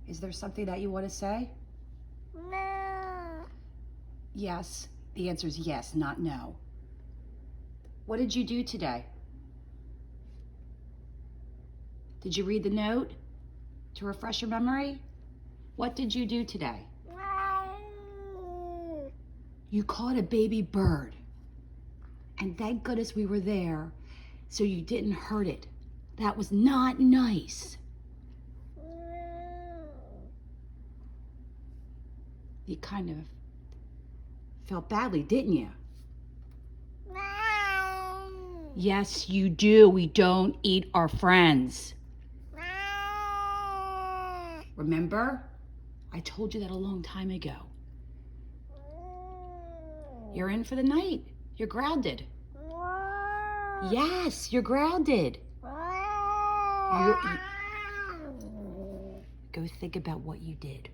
Is there something that you want to say? No. Yes. The answer is yes, not no. What did you do today? Did you read the note to refresh your memory? What did you do today? No. You caught a baby bird. And thank goodness we were there so you didn't hurt it. That was not nice. You kind of felt badly, didn't you? No. Yes, you do. We don't eat our friends. No. Remember? I told you that a long time ago. You're in for the night. You're grounded. Yes, you're grounded. Go think about what you did.